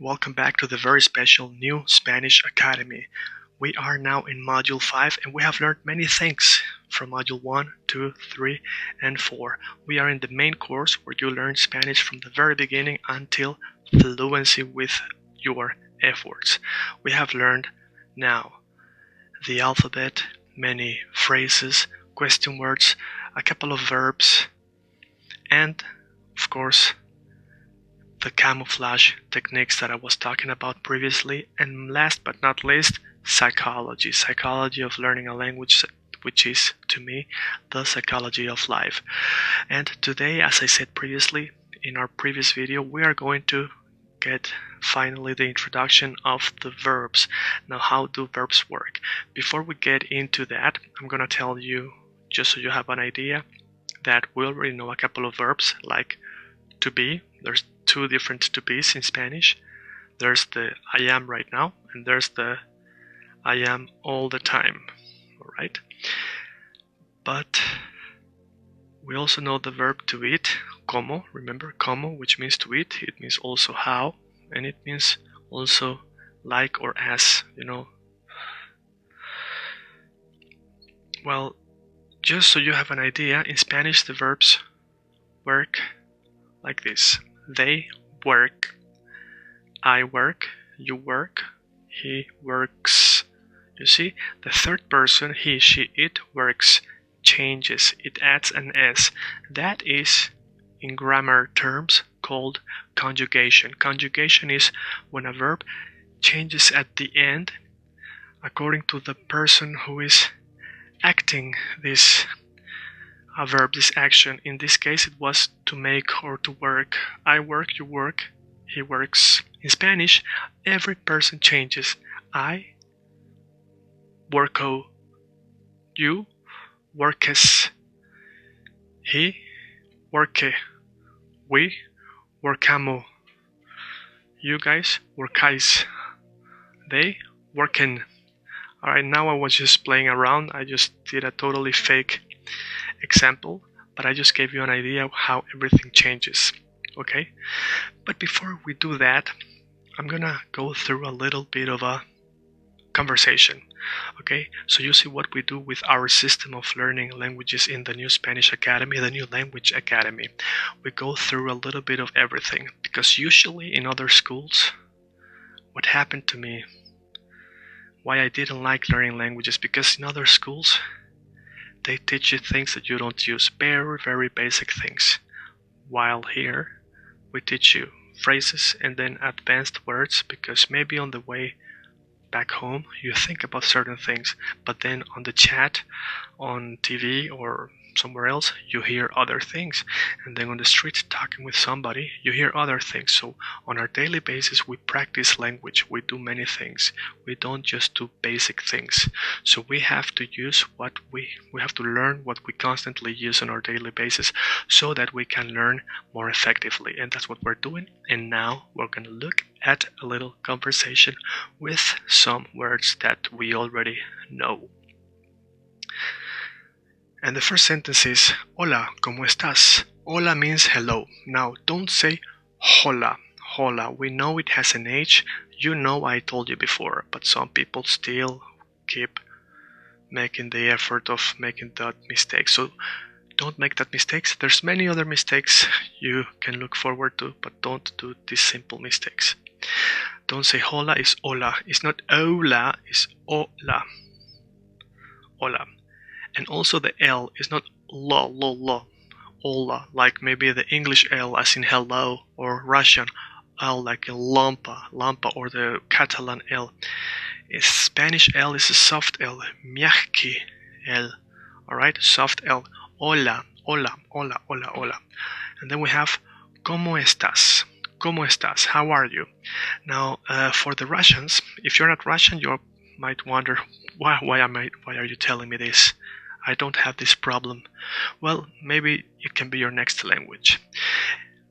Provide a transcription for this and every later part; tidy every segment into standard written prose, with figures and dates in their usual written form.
Welcome back to the very special new Spanish Academy. We are now in Module 5 and we have learned many things from Module 1, 2, 3, and 4. We are in the main course where you learn Spanish from the very beginning until fluency with your efforts. We have learned now the alphabet, many phrases, question words, a couple of verbs, and, of course, the camouflage techniques that I was talking about previously, and last but not least, psychology of learning a language, which is, to me, the psychology of life. And today, as I said previously in our previous video, we are going to get finally the introduction of the verbs. Now, how do verbs work? Before we get into that, I'm going to tell you, just so you have an idea, that we already know a couple of verbs like to be. There's two different to be's in Spanish. There's the I am right now, and there's the I am all the time. Alright? But we also know the verb to eat, como. Remember, como, which means to eat. It means also how, and it means also like or as, Well, just so you have an idea, in Spanish the verbs work like this. They work. I work. You work. He works. You see, the third person, he, she, it works, changes. It adds an S. That is, in grammar terms, called conjugation. Conjugation is when a verb changes at the end according to the person who is acting this verb, this action. In this case, it was to make or to work. I work, you work, he works. In Spanish, every person changes. I worko, you workes, he worke, we workamo, you guys workais, they worken. Alright, now I was just playing around. I just did a totally fake example, but I just gave you an idea of how everything changes. Okay? But before we do that, I'm gonna go through a little bit of a conversation. Okay? So you see what we do with our system of learning languages in the new Spanish Academy, the new Language Academy. We go through a little bit of everything, because usually in other schools, what happened to me, why I didn't like learning languages, because in other schools, they teach you things that you don't use, very, very basic things. While here, we teach you phrases and then advanced words, because maybe on the way back home, you think about certain things, but then on the chat, on TV, or somewhere else, you hear other things. And then on the street talking with somebody, you hear other things. So on our daily basis, we practice language. We do many things. We don't just do basic things. So we have to use what we have to learn what we constantly use on our daily basis so that we can learn more effectively. And that's what we're doing. And now we're going to look at a little conversation with some words that we already know. And the first sentence is, Hola, ¿cómo estás? Hola means hello. Now, don't say hola, hola. We know it has an H. You know I told you before, but some people still keep making the effort of making that mistake. So don't make that mistake. There's many other mistakes you can look forward to, but don't do these simple mistakes. Don't say hola, it's hola. It's not hola, it's hola. Hola. And also the L is not lo, hola, like maybe the English L as in hello, or Russian L like in lampa, or the Catalan L. Spanish L is a soft L, mягкий L, alright, soft L, hola. And then we have, ¿cómo estás? ¿Cómo estás? How are you? Now, for the Russians, if you're not Russian, you might wonder, why are you telling me this? I don't have this problem. Well, maybe it can be your next language.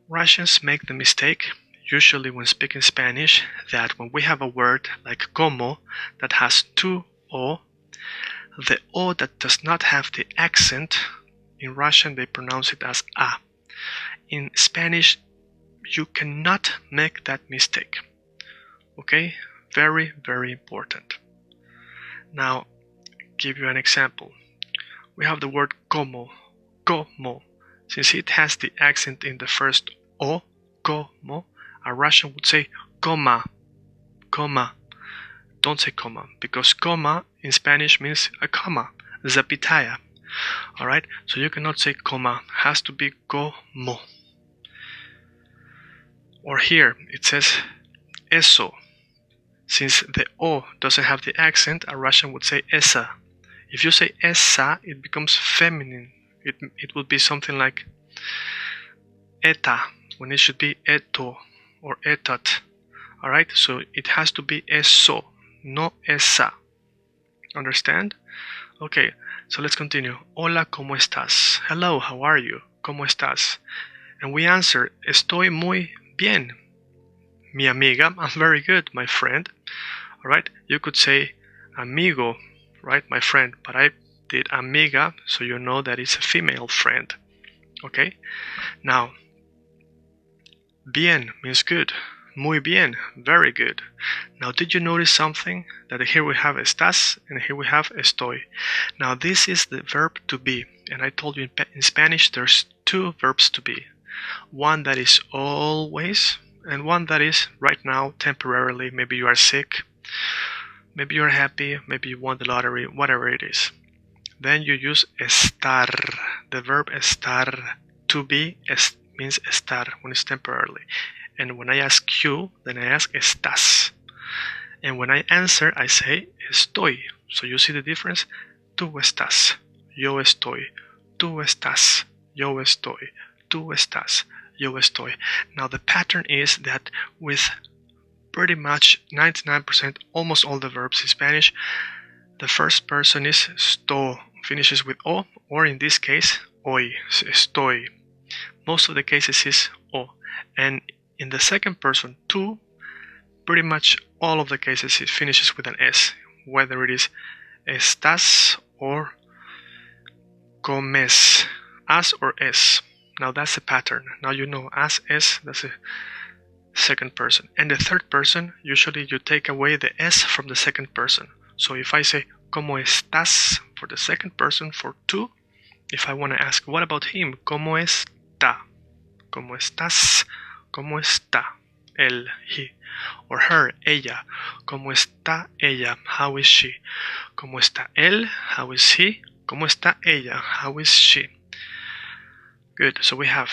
Russians make the mistake, usually when speaking Spanish, that when we have a word like como that has two O, the O that does not have the accent, in Russian they pronounce it as a. In Spanish, you cannot make that mistake. Okay, very, very important. Now, give you an example. We have the word como, como. Since it has the accent in the first o, como, a Russian would say coma, coma. Don't say coma, because coma in Spanish means a comma, zapitaya. Alright, so you cannot say coma, has to be como. Or here, it says eso. Since the o doesn't have the accent, a Russian would say esa. If you say esa, it becomes feminine. It would be something like eta, when it should be eto or etat. Alright, so it has to be eso, no esa. Understand? Okay, so let's continue. Hola, ¿cómo estás? Hello, how are you? ¿Cómo estás? And we answer, estoy muy bien. Mi amiga, I'm very good, my friend. Alright, you could say amigo, right, my friend, but I did amiga, so you know that it's a female friend. Okay, now, bien means good. Muy bien, very good. Now, did you notice something? That here we have estás and here we have estoy. Now, this is the verb to be, and I told you in Spanish there's two verbs to be. One that is always, and one that is right now, temporarily. Maybe you are sick, maybe you're happy, maybe you won the lottery, whatever it is. Then you use estar. The verb estar, to be, means estar when it's temporarily. And when I ask you, then I ask estás. And when I answer, I say estoy. So you see the difference? Tú estás, yo estoy. Tú estás, yo estoy. Tú estás, yo estoy. Now the pattern is that with pretty much 99%, almost all the verbs in Spanish, the first person is sto, finishes with o, or in this case, hoy, estoy. Most of the cases is o. And in the second person, tú, pretty much all of the cases it finishes with an s, whether it is estás or comes, as or es. Now that's the pattern. Now you know as, es, that's the second person. And the third person, usually you take away the s from the second person. So if I say ¿cómo estás for the second person for tú, if I want to ask what about him, ¿cómo está? ¿Cómo estás? ¿Cómo está? Él, he. Or her, ella. ¿Cómo está ella? How is she? ¿Cómo está él? How is he? ¿Cómo está ella? How is she? Good, so we have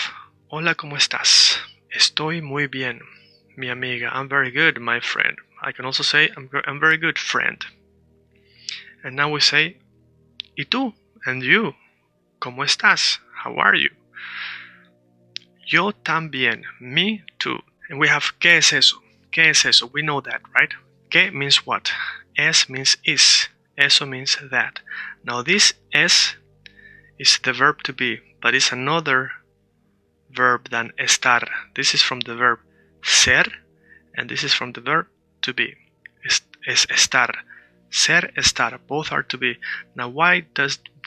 hola, ¿cómo estás? Estoy muy bien, mi amiga. I'm very good, my friend. I can also say I'm very good, friend. And now we say ¿y tú? And you. ¿Cómo estás? How are you? Yo también, me too. And we have ¿qué es eso? ¿Qué es eso? We know that, right? ¿Qué means what? Es means is. Eso means that. Now this es is the verb to be, but it's another verb than estar. This is from the verb ser, and this is from the verb to be. Es estar. Ser, estar. Both are to be. Now why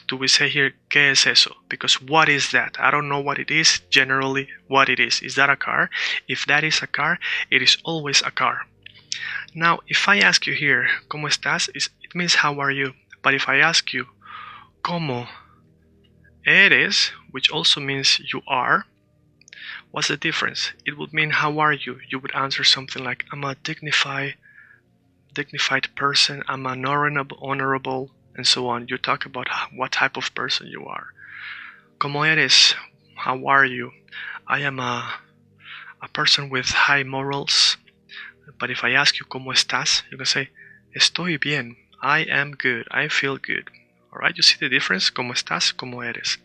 do we say here ¿qué es eso? Because what is that? I don't know what it is, generally what it is. Is that a car? If that is a car, it is always a car. Now, if I ask you here, ¿cómo estás? It means how are you? But if I ask you, ¿cómo eres? Which also means you are, what's the difference? It would mean how are you? You would answer something like, I'm a dignified person, I'm an honorable, and so on. You talk about what type of person you are. ¿Cómo eres? How are you? I am a person with high morals. But if I ask you ¿cómo estás? You can say estoy bien. I am good. I feel good. Alright, you see the difference? ¿Cómo estás? ¿Cómo eres?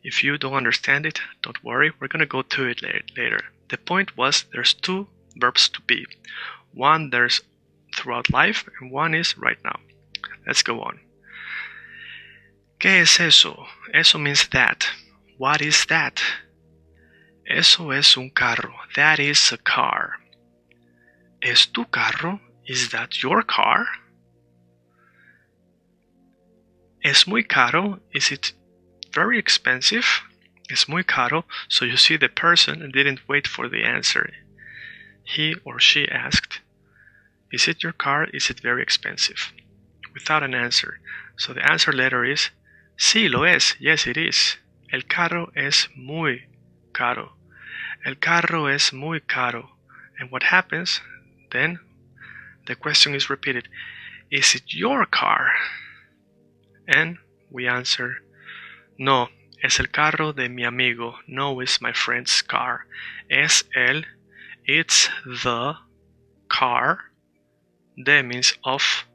If you don't understand it, don't worry. We're going to go to it later. The point was there's two verbs to be. One there's throughout life and one is right now. Let's go on. ¿Qué es eso? Eso means that. What is that? Eso es un carro. That is a car. ¿Es tu carro? Is that your car? ¿Es muy caro? Is it very expensive? Es muy caro. So you see the person didn't wait for the answer. He or she asked, Is it your car? Is it very expensive? Without an answer. So the answer letter is sí, lo es. Yes, it is. El carro es muy caro. El carro es muy caro. And what happens? Then the question is repeated. Is it your car? And we answer, no, es el carro de mi amigo. No, it's my friend's car. Es el, it's the car. De means of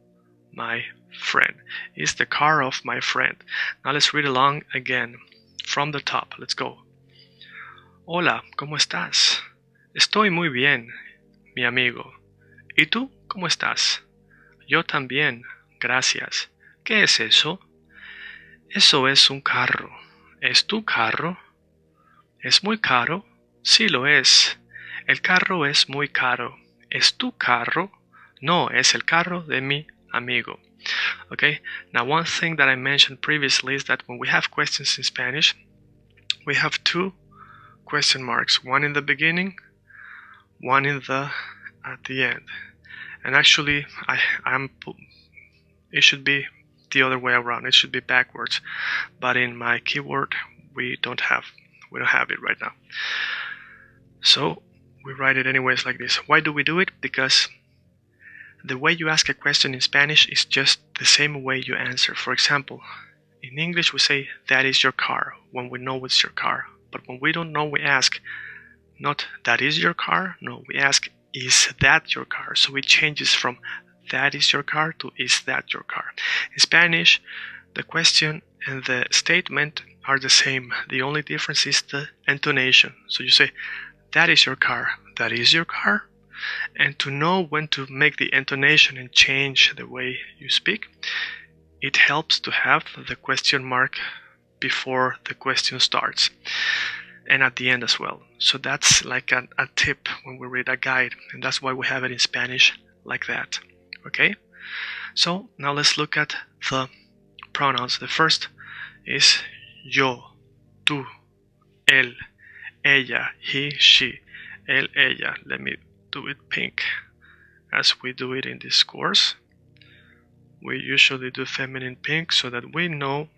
my friend. It's the car of my friend. Now let's read along again from the top. Let's go. Hola, ¿cómo estás? Estoy muy bien, mi amigo. ¿Y tú cómo estás? Yo también, gracias. ¿Qué es eso? Eso es un carro. ¿Es tu carro? ¿Es muy caro? Sí lo es. El carro es muy caro. ¿Es tu carro? No, es el carro de mi amigo. Okay, now one thing that I mentioned previously is that when we have questions in Spanish, we have two question marks, one in the beginning, one at the end. And actually, it should be the other way around. It should be backwards. But in my keyboard, we don't have it right now. So we write it anyways like this. Why do we do it? Because the way you ask a question in Spanish is just the same way you answer. For example, in English we say, that is your car, when we know it's your car. But when we don't know, we ask, not that is your car, no, we ask, is that your car? So it changes from that is your car to is that your car. In Spanish, the question and the statement are the same. The only difference is the intonation. So you say, that is your car, that is your car. And to know when to make the intonation and change the way you speak, it helps to have the question mark before the question starts and at the end as well. So that's like a tip when we read a guide, and that's why we have it in Spanish like that. Okay? So now let's look at the pronouns. The first is yo, tú, él, ella, he, she, él, ella. Let me do it pink as we do it in this course. We usually do feminine pink so that we know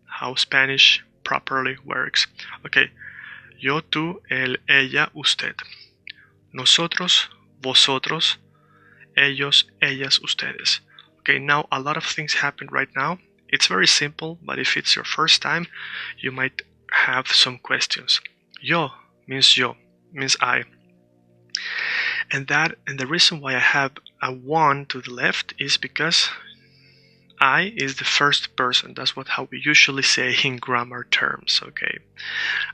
how Spanish properly works. Okay, yo, tú, él, ella, usted. Nosotros, vosotros, ellos, ellas, ustedes. Okay, now a lot of things happen right now. It's very simple, but if it's your first time, you might have some questions. Yo means I. And the reason why I have a one to the left is because I is the first person. That's how we usually say in grammar terms, okay?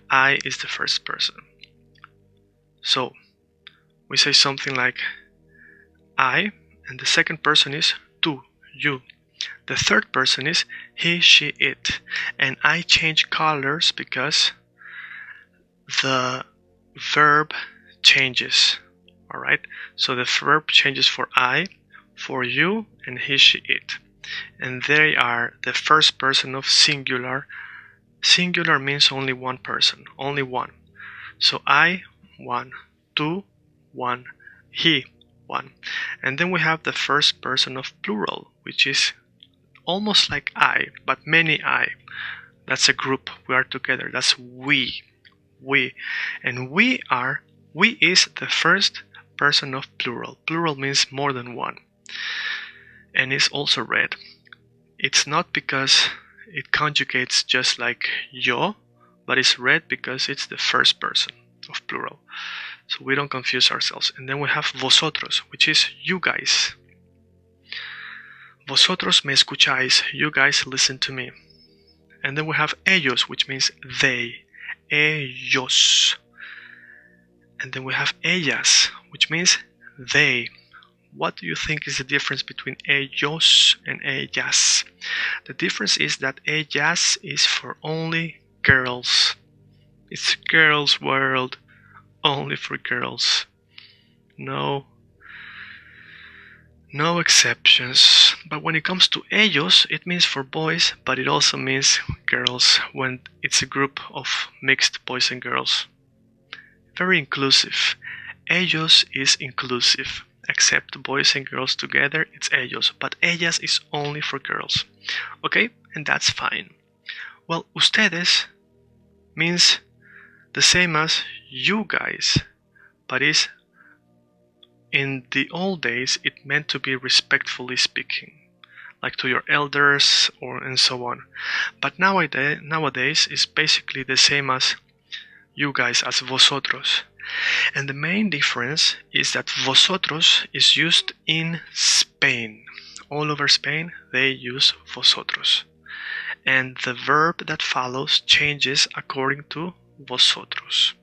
I is the first person. So we say something like I, and the second person is tú, you. The third person is he, she, it. And I change colors because the verb changes. Alright? So the verb changes for I, for you, and he, she, it. And they are the first person of singular. Singular means only one person, only one. So I, one, tú, one, he, one. And then we have the first person of plural, which is almost like I, but many I. That's a group. We are together. That's we. We. And we is the first person of plural. Plural means more than one. And it's also read. It's not because it conjugates just like yo, but it's read because it's the first person of plural. So we don't confuse ourselves. And then we have vosotros, which is you guys. Vosotros me escucháis. You guys listen to me. And then we have ellos, which means they. Ellos. And then we have ellas, which means they. What do you think is the difference between ellos and ellas? The difference is that ellas is for only girls. It's girls' world, only for girls. No exceptions. But when it comes to ellos, it means for boys, but it also means girls when it's a group of mixed boys and girls. Very inclusive. Ellos is inclusive. except boys and girls together, it's ellos. But ellas is only for girls. Okay? And that's fine. Well, ustedes means the same as you guys, but is in the old days it meant to be respectfully speaking, like to your elders or and so on. But nowadays it's basically the same as you guys, as vosotros. And the main difference is that vosotros is used in Spain. All over Spain they use vosotros. And the verb that follows changes according to vosotros.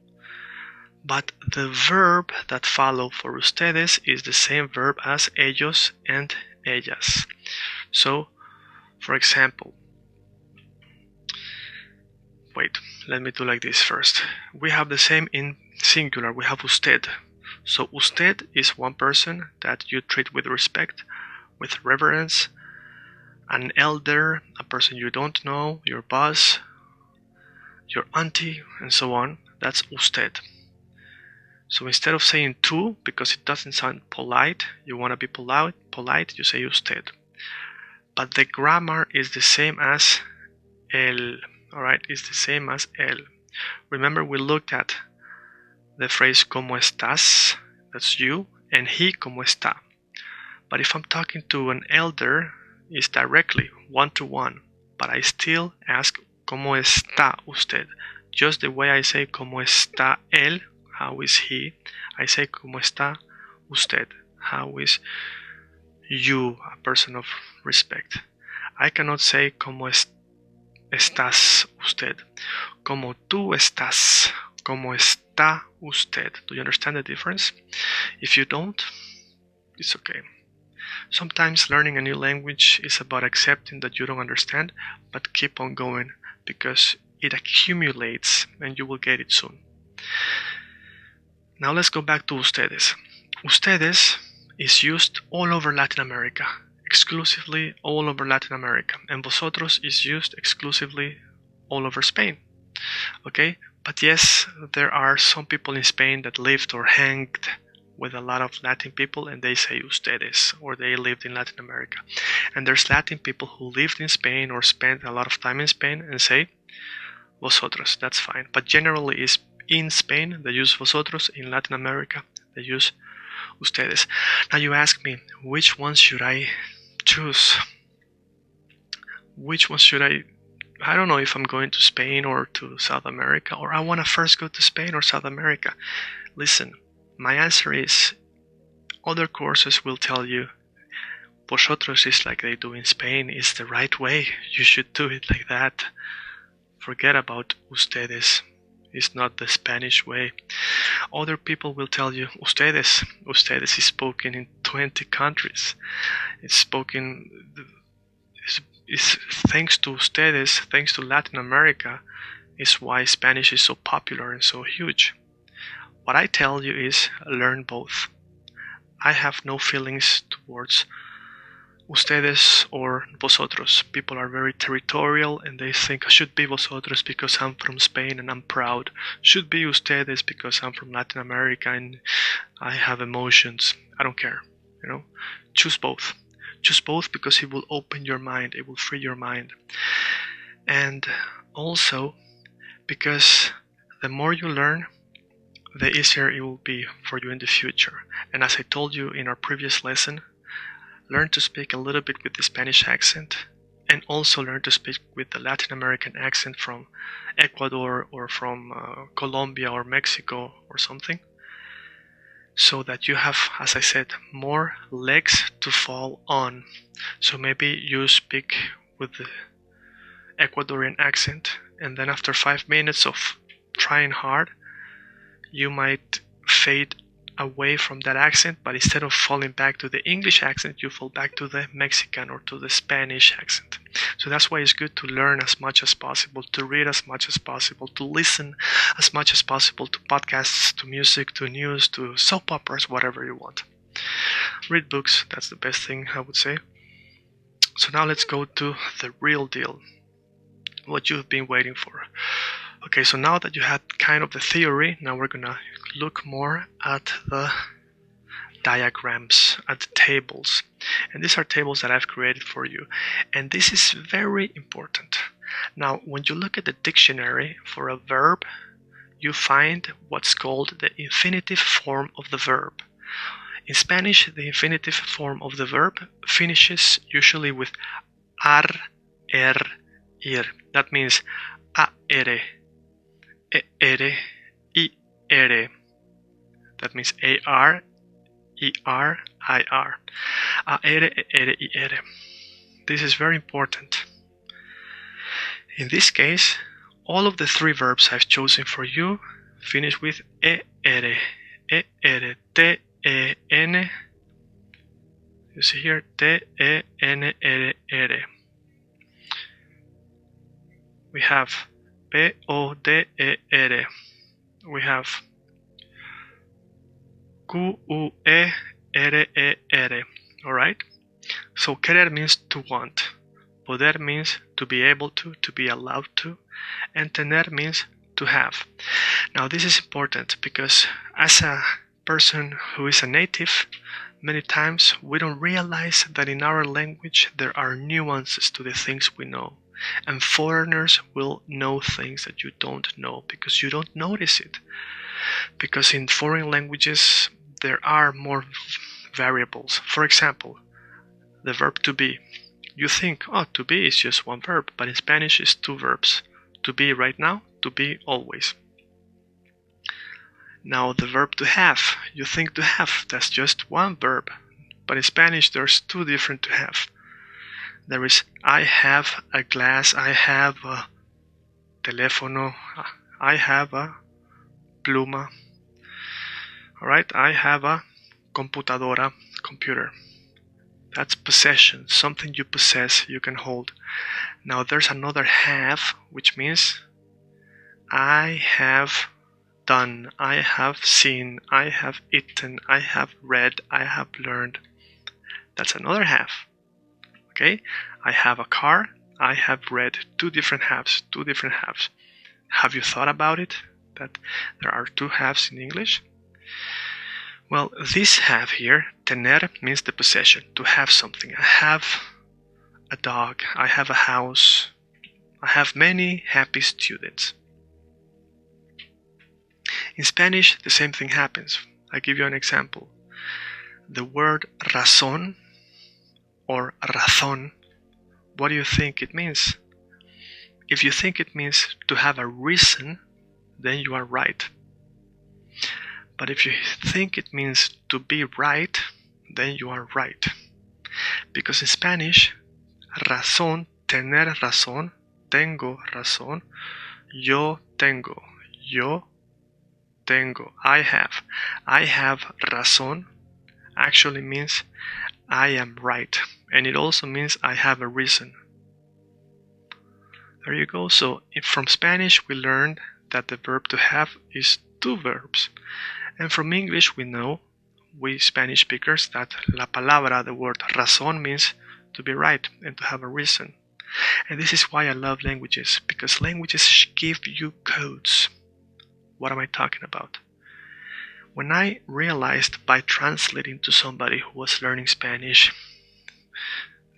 But the verb that follows for ustedes is the same verb as ellos and ellas. So, for example, wait, let me do like this first. We have the same in singular, we have usted. So usted is one person that you treat with respect, with reverence, an elder, a person you don't know, your boss, your auntie, and so on. That's usted. So instead of saying tú, because it doesn't sound polite, you want to be polite, you say usted. But the grammar is the same as el. Alright, it's the same as el. Remember we looked at the phrase ¿Cómo estás? That's you, and he ¿Cómo está? But if I'm talking to an elder, it's directly, one-to-one. But I still ask ¿Cómo está usted? Just the way I say ¿Cómo está él? How is he? I say ¿Cómo está usted? How is you, a person of respect? I cannot say ¿Cómo estás usted? ¿Cómo tú estás? ¿Cómo está usted? Do you understand the difference? If you don't, it's okay. Sometimes learning a new language is about accepting that you don't understand, but keep on going because it accumulates and you will get it soon. Now let's go back to ustedes. Ustedes is used all over Latin America, exclusively all over Latin America, and vosotros is used exclusively all over Spain. Okay? But yes, there are some people in Spain that lived or hanged with a lot of Latin people and they say ustedes, or they lived in Latin America. And there's Latin people who lived in Spain or spent a lot of time in Spain and say vosotros. That's fine. But generally is in Spain they use vosotros, in Latin America they use ustedes. Now you ask me, which ones should I choose? Which ones should I don't know if I'm going to Spain or to South America, or I want to first go to Spain or South America. Listen, my answer is other courses will tell you vosotros is like they do in Spain, is the right way. You should do it like that. Forget about ustedes. It's not the Spanish way. Other people will tell you ustedes. Ustedes is spoken in 20 countries. It's spoken is thanks to ustedes, thanks to Latin America, is why Spanish is so popular and so huge. What I tell you is learn both. I have no feelings towards ustedes or vosotros. People are very territorial and they think I should be vosotros because I'm from Spain and I'm proud. Should be ustedes because I'm from Latin America and I have emotions. I don't care. Choose both. Choose both because it will open your mind. It will free your mind. And also because the more you learn, the easier it will be for you in the future. And as I told you in our previous lesson, learn to speak a little bit with the Spanish accent and also learn to speak with the Latin American accent from Ecuador or from Colombia or Mexico or something, so that you have, as I said, more legs to fall on. So maybe you speak with the Ecuadorian accent and then after 5 minutes of trying hard, you might fade away from that accent, but instead of falling back to the English accent, you fall back to the Mexican or to the Spanish accent. So that's why it's good to learn as much as possible, to read as much as possible, to listen as much as possible to podcasts, to music, to news, to soap operas, whatever you want. Read books, that's the best thing I would say. So now let's go to the real deal, what you've been waiting for. Okay, so now that you had kind of the theory, now we're gonna look more at the diagrams, at the tables. And these are tables that I've created for you. And this is very important. Now, when you look at the dictionary for a verb, you find what's called the infinitive form of the verb. In Spanish, the infinitive form of the verb finishes usually with ar, ir. That means a, ere, e, ere, I, ere. That means A-R, E-R, I-R. A, ere, e, ere, I, ere. This is very important. In this case, all of the three verbs I've chosen for you finish with e, ere, te, e, n. You see here, te, e, n, ere, ere. We have p, o, d, e, ere. We have q, u, e, r, e, r. Alright? So querer means to want. Poder means to be able to be allowed to. And tener means to have. Now this is important because as a person who is a native, many times we don't realize that in our language there are nuances to the things we know. And foreigners will know things that you don't know because you don't notice it. Because in foreign languages there are more variables. For example, the verb to be. You think, oh, to be is just one verb, but in Spanish it's two verbs. To be right now, to be always. Now the verb to have. You think to have, that's just one verb. But in Spanish there's two different to have. There is I have a glass, I have a teléfono, I have a pluma. Alright, I have a computadora, computer. That's possession, something you possess, you can hold. Now there's another have, which means I have done, I have seen, I have eaten, I have read, I have learned. That's another have. Okay, I have a car, I have read. Two different haves. Have you thought about it? That there are two haves in English? Well, this have here, tener, means the possession, to have something. I have a dog, I have a house, I have many happy students. In Spanish, the same thing happens. I'll give you an example. The word razón or razón, what do you think it means? If you think it means to have a reason, then you are right. But if you think it means to be right, then you are right. Because in Spanish, razón, tener razón, tengo razón, yo tengo, I have razón actually means I am right, and it also means I have a reason. There you go. So from Spanish we learned that the verb to have is two verbs, and from English we know, we Spanish speakers, that la palabra, the word razón, means to be right and to have a reason. And this is why I love languages, because languages give you codes. What am I talking about? When I realized by translating to somebody who was learning Spanish,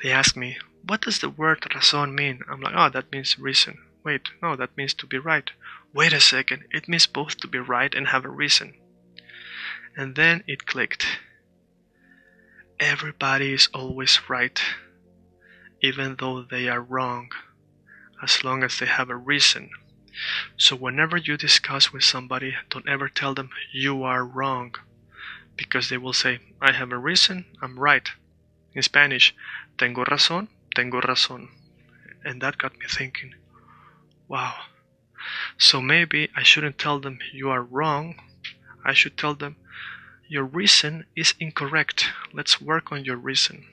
they asked me, what does the word razón mean? I'm like, oh, that means reason. Wait, no, that means to be right. Wait a second, it means both to be right and have a reason. And then it clicked. Everybody is always right, even though they are wrong, as long as they have a reason. So whenever you discuss with somebody, don't ever tell them you are wrong, because they will say, I have a reason, I'm right. In Spanish, tengo razón, and that got me thinking, wow, so maybe I shouldn't tell them you are wrong, I should tell them your reason is incorrect, let's work on your reason.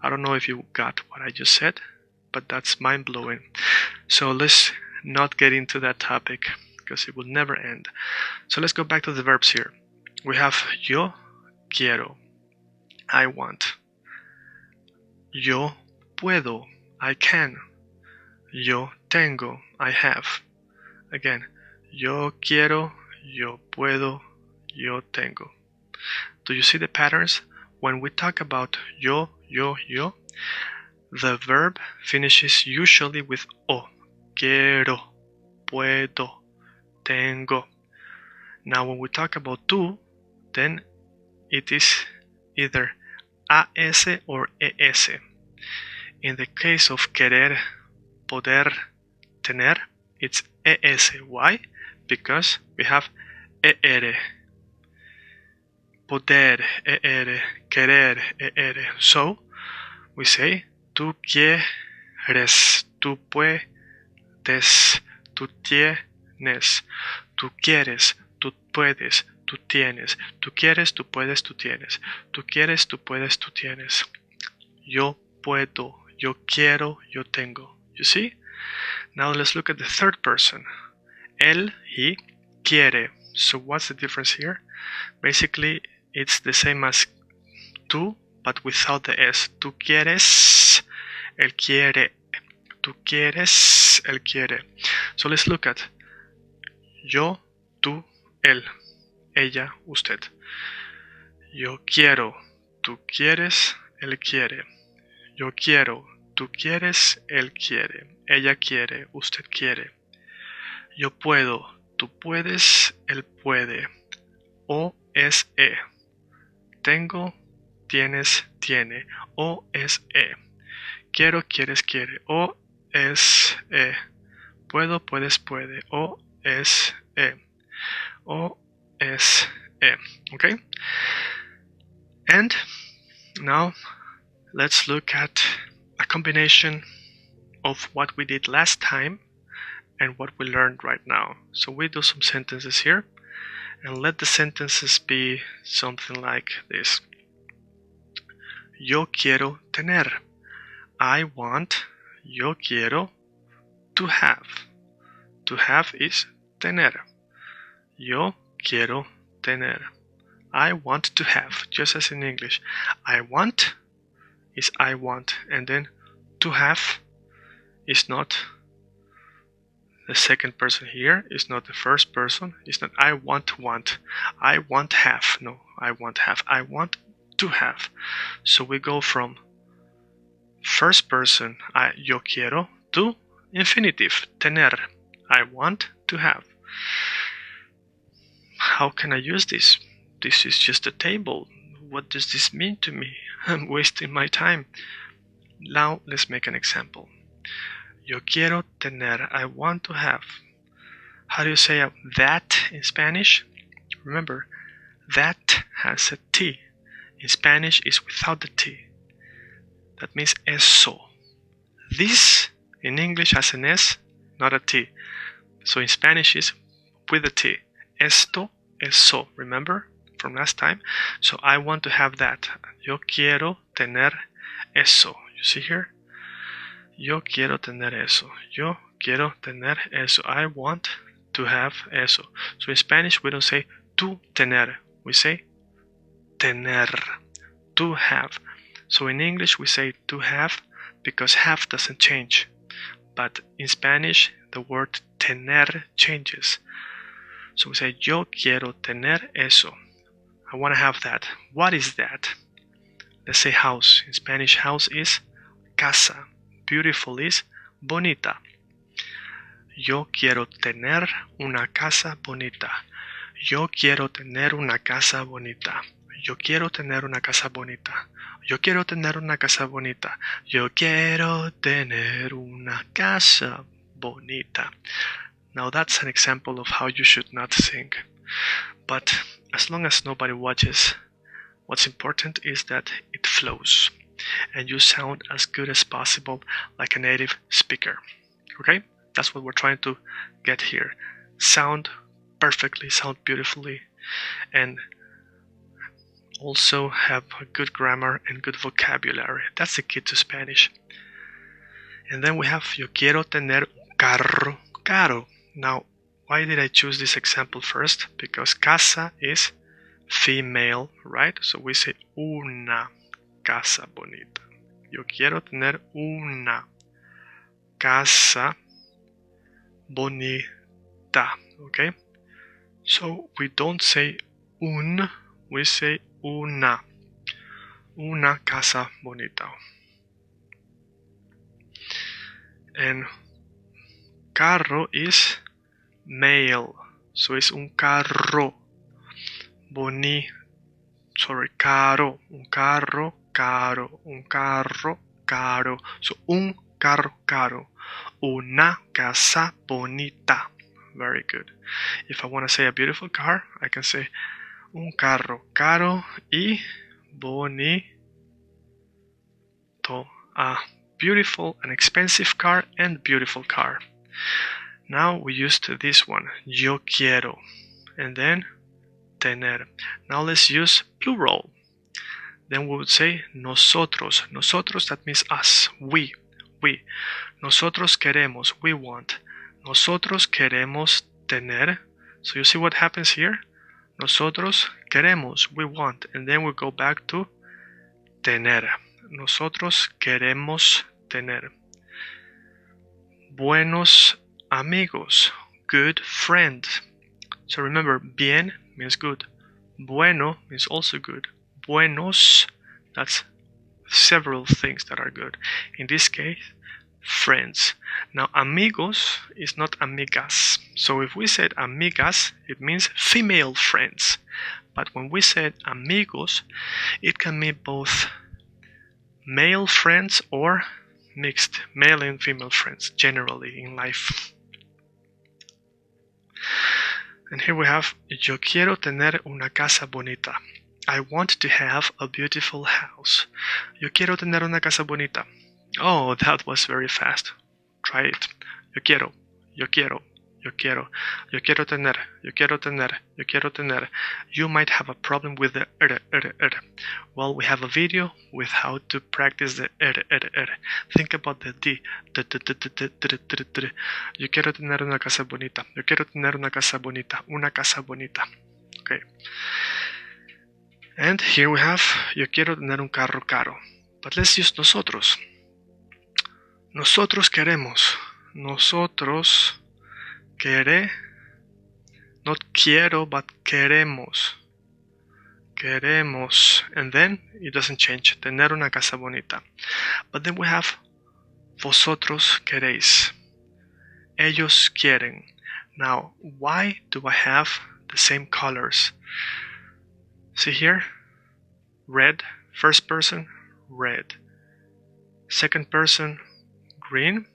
I don't know if you got what I just said, but that's mind-blowing. So let's not get into that topic, because it will never end. So let's go back to the verbs here. We have yo quiero, I want. Yo puedo, I can. Yo tengo, I have. Again, yo quiero, yo puedo, yo tengo. Do you see the patterns? When we talk about yo, the verb finishes usually with o. Quiero, puedo, tengo. Now when we talk about tú, then it is either AS or ES. In the case of querer, poder, tener, it's ES. Why? Because we have ER. Poder, ER. Querer, ER. So, we say, tú quieres, tú puedes, tú tienes, tú quieres, tú puedes, tú tienes, tú quieres, tú puedes, tú tienes, tú quieres, tú puedes, tú tienes. Yo puedo, yo quiero, yo tengo. You see? Now let's look at the third person. Él, he, quiere. So what's the difference here? Basically, it's the same as tú, but without the S. Tú quieres, él quiere. Tú quieres, él quiere. So let's look at yo, tú, él, ella, usted. Yo quiero, tú quieres, él quiere. Yo quiero, tú quieres, él quiere. Ella quiere, usted quiere. Yo puedo, tú puedes, él puede. O es E. Tengo, tienes, tiene. O es E. Quiero, quieres, quiere. O es E. Puedo, puedes, puede. O es E. O es E. Okay? And now let's look at a combination of what we did last time and what we learned right now. So we do some sentences here, and let the sentences be something like this. Yo quiero tener. I want, yo quiero, to have. To have is tener. Yo quiero tener. I want to have, just as in English. I want is I want, and then to have is not the second person here, is not the first person, it's not I want, I want have, no, I want have, I want to have. So we go from first person, yo quiero, to infinitive, tener, I want to have. How can I use this? This is just a table. What does this mean to me? I'm wasting my time. Now let's make an example. Yo quiero tener, I want to have. How do you say that in Spanish? Remember, that has a T. In Spanish is without the T. That means eso. This in English has an S, not a T. So in Spanish is with a T. Esto, eso. Remember from last time? So I want to have that. Yo quiero tener eso. You see here? Yo quiero tener eso. Yo quiero tener eso. I want to have eso. So in Spanish we don't say tu tener. We say tener. To have. So in English we say to have because have doesn't change. But in Spanish the word tener changes. So we say yo quiero tener eso. I want to have that. What is that? Let's say house. In Spanish house is casa. Beautiful is bonita. Yo quiero tener una casa bonita. Yo quiero tener una casa bonita. Yo quiero tener una casa bonita. Yo quiero tener una casa bonita. Yo quiero tener una casa bonita. Now that's an example of how you should not sing. But as long as nobody watches, what's important is that it flows and you sound as good as possible like a native speaker. Okay? That's what we're trying to get here. Sound perfectly, sound beautifully, and also have a good grammar and good vocabulary. That's the key to Spanish. And then we have yo quiero tener un carro caro. Now, why did I choose this example first? Because casa is female, right? So we say una casa bonita. Yo quiero tener una casa bonita. Okay? So we don't say un, we say una casa bonita. And carro is male, so it's un carro caro, un carro caro, un carro caro. So un carro caro, una casa bonita. Very good. If I want to say a beautiful car, I can say un carro caro y bonito. A beautiful and expensive car and beautiful car. Now we used this one, yo quiero, and then tener. Now let's use plural. Then we would say nosotros. Nosotros, that means us, we. Nosotros queremos, we want. Nosotros queremos tener. So you see what happens here? Nosotros queremos, we want. And then we go back to tener. Nosotros queremos tener. Buenos amigos, good friend. So remember, bien means good. Bueno means also good. Buenos, that's several things that are good. In this case, friends. Now, amigos is not amigas. So if we said amigas, it means female friends. But when we said amigos, it can mean both male friends or mixed male and female friends generally in life. And here we have yo quiero tener una casa bonita. I want to have a beautiful house. Yo quiero tener una casa bonita. Oh, that was very fast. Try it. Yo quiero, yo quiero, yo quiero, yo quiero tener, yo quiero tener, yo quiero tener. You might have a problem with the Well, we have a video with how to practice the Think about the D. Yo quiero tener una casa bonita. Yo quiero tener una casa bonita. Una casa bonita. Okay. And here we have yo quiero tener un carro caro. But let's use nosotros. Nosotros queremos. Nosotros not quiero, but queremos. Queremos. And then it doesn't change. Tener una casa bonita. But then we have vosotros queréis. Ellos quieren. Now, why do I have the same colors? See here? Red. First person, red. Second person, green.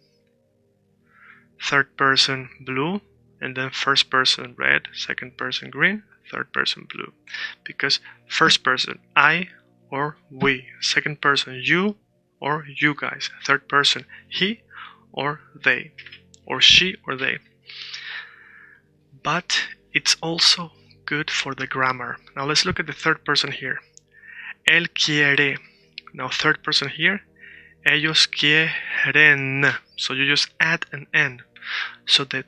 Third person, blue. And then first person, red. Second person, green. Third person, blue. Because first person, I or we. Second person, you or you guys. Third person, he or they. Or she or they. But it's also good for the grammar. Now let's look at the third person here. Él quiere. Now third person here. Ellos quieren. So you just add an N. So the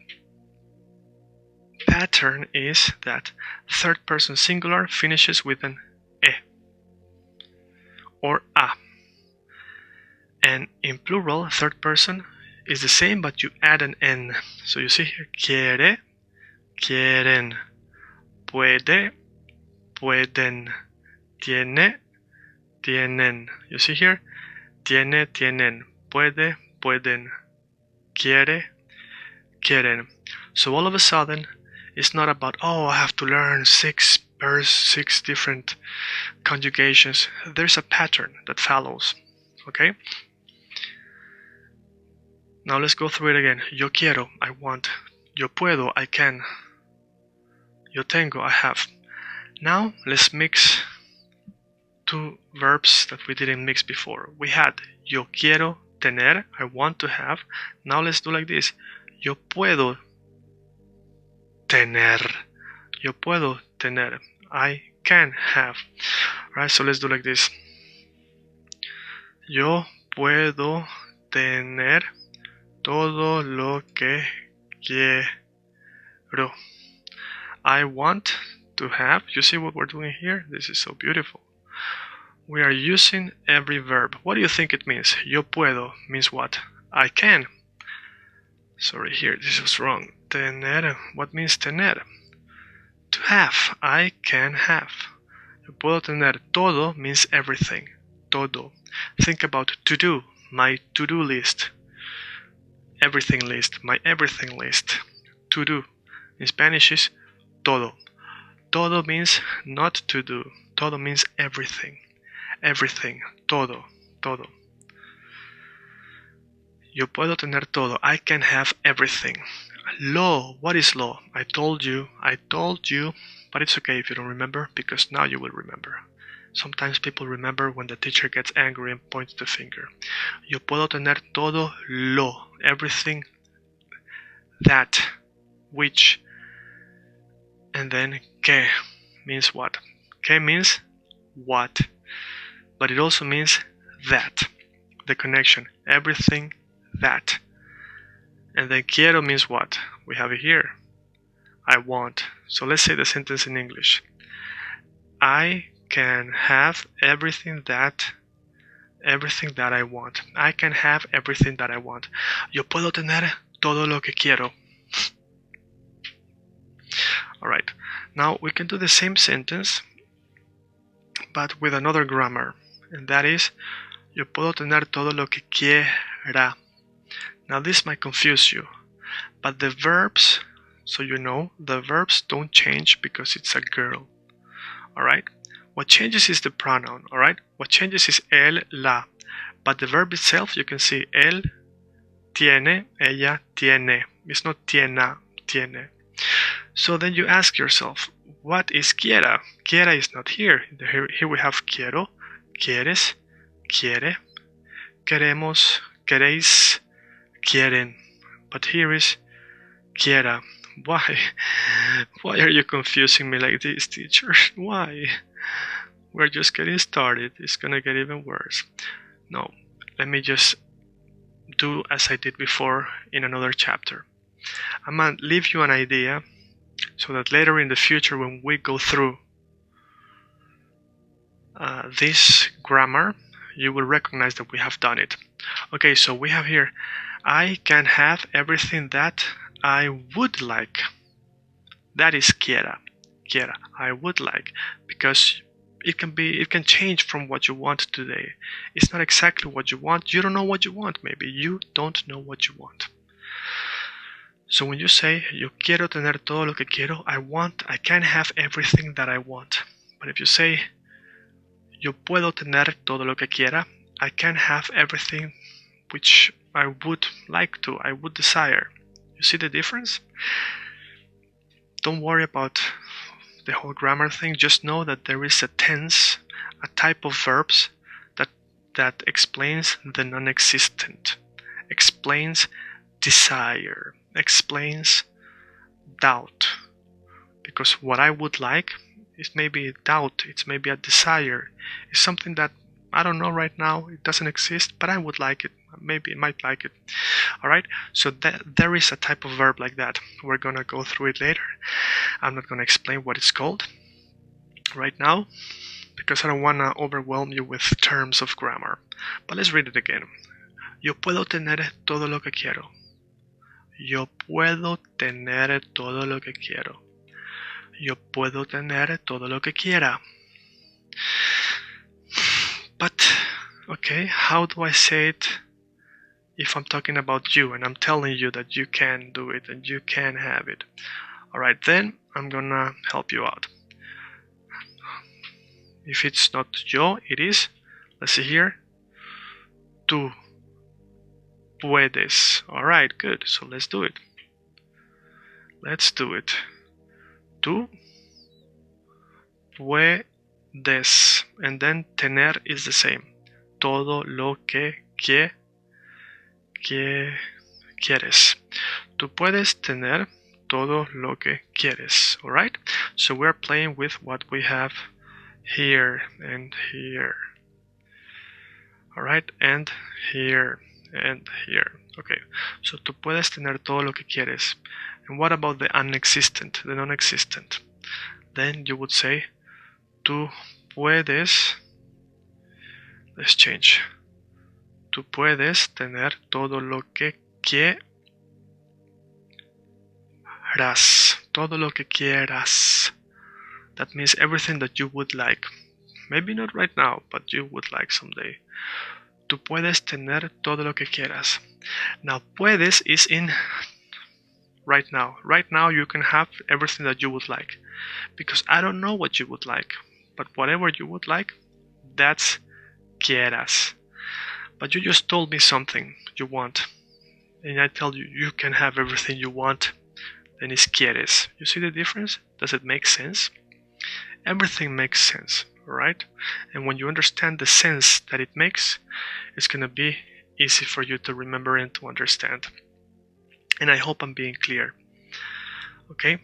pattern is that third person singular finishes with an E or A. And in plural, third person is the same, but you add an N. So you see here, quiere, quieren, puede, pueden, tiene, tienen. You see here, tiene, tienen, puede, pueden, quiere, quieren. So all of a sudden, it's not about, oh, I have to learn six different conjugations. There's a pattern that follows, okay? Now let's go through it again. Yo quiero, I want. Yo puedo, I can. Yo tengo, I have. Now let's mix two verbs that we didn't mix before. We had yo quiero tener, I want to have. Now let's do like this. Yo puedo tener. Yo puedo tener. I can have. Alright, so let's do like this. Yo puedo tener todo lo que quiero. I want to have. You see what we're doing here? This is so beautiful. We are using every verb. What do you think it means? Yo puedo means what? I can. Sorry, here, this was wrong. Tener. What means tener? To have. I can have. Yo puedo tener todo means everything. Todo. Think about to do, my to-do list. Everything list, my everything list. To do. In Spanish is todo. Todo means not to do. Todo means everything. Everything. Todo. Todo. Yo puedo tener todo. I can have everything. Law. What is law? I told you. But it's okay if you don't remember, because now you will remember. Sometimes people remember when the teacher gets angry and points the finger. Yo puedo tener todo lo. Everything that, which, and then que means what? Que means what, but it also means that. The connection. Everything that. And then quiero means what? We have it here. I want. So let's say the sentence in English. I can have everything that I want. I can have everything that I want. Yo puedo tener todo lo que quiero. Alright, now we can do the same sentence, but with another grammar. And that is, yo puedo tener todo lo que quiera. Now this might confuse you, but the verbs, so you know, the verbs don't change because it's a girl. Alright? What changes is the pronoun, alright? What changes is él, la. But the verb itself, you can see él tiene, ella tiene. It's not tiena, tiene. So then you ask yourself, what is quiera? Quiera is not here. Here we have quiero, quieres, quiere, queremos, queréis, quieren. But here is quiera. Why? Why are you confusing me like this, teacher? Why? We're just getting started. It's gonna get even worse. No, let me just do as I did before in another chapter. I'm gonna leave you an idea so that later in the future when we go through this grammar, you will recognize that we have done it. Okay, so we have here, I can have everything that I would like. That is quiera. Quiera. I would like, because it can change from what you want today. It's not exactly what you want. You don't know what you want. Maybe you don't know what you want. So when you say yo quiero tener todo lo que quiero, I can have everything that I want. But if you say yo puedo tener todo lo que quiera, I can have everything which I would like to, I would desire. You see the difference? Don't worry about the whole grammar thing. Just know that there is a tense, a type of verbs that explains the non-existent, explains desire, explains doubt. Because what I would like is maybe doubt, it's maybe a desire, it's something that I don't know right now, it doesn't exist, but I would like it, maybe I might like it. Alright, so there is a type of verb like that. We're gonna go through it later. I'm not gonna explain what it's called right now, because I don't wanna overwhelm you with terms of grammar. But let's read it again. Yo puedo tener todo lo que quiero. Yo puedo tener todo lo que quiero. Yo puedo tener todo lo que quiera. But, okay, how do I say it if I'm talking about you and I'm telling you that you can do it and you can have it? Alright, then I'm gonna help you out. If it's not yo, it is, let's see here, tú puedes. Alright, good, so let's do it. Let's do it. Tú puedes. And then tener is the same. Todo lo que quieres. Tú puedes tener todo lo que quieres. Alright? So we're playing with what we have here and here. Alright? And here and here. Okay. So tú puedes tener todo lo que quieres. And what about the unexistent, the non-existent? Then you would say tú puedes, let's change. Tú puedes tener todo lo que quieras. Todo lo que quieras. That means everything that you would like. Maybe not right now, but you would like someday. Tú puedes tener todo lo que quieras. Now, puedes is in right now. Right now you can have everything that you would like. Because I don't know what you would like. But whatever you would like, that's quieras. But you just told me something you want. And I tell you, you can have everything you want. Then it's quieres. You see the difference? Does it make sense? Everything makes sense, right? And when you understand the sense that it makes, it's going to be easy for you to remember and to understand. And I hope I'm being clear. Okay?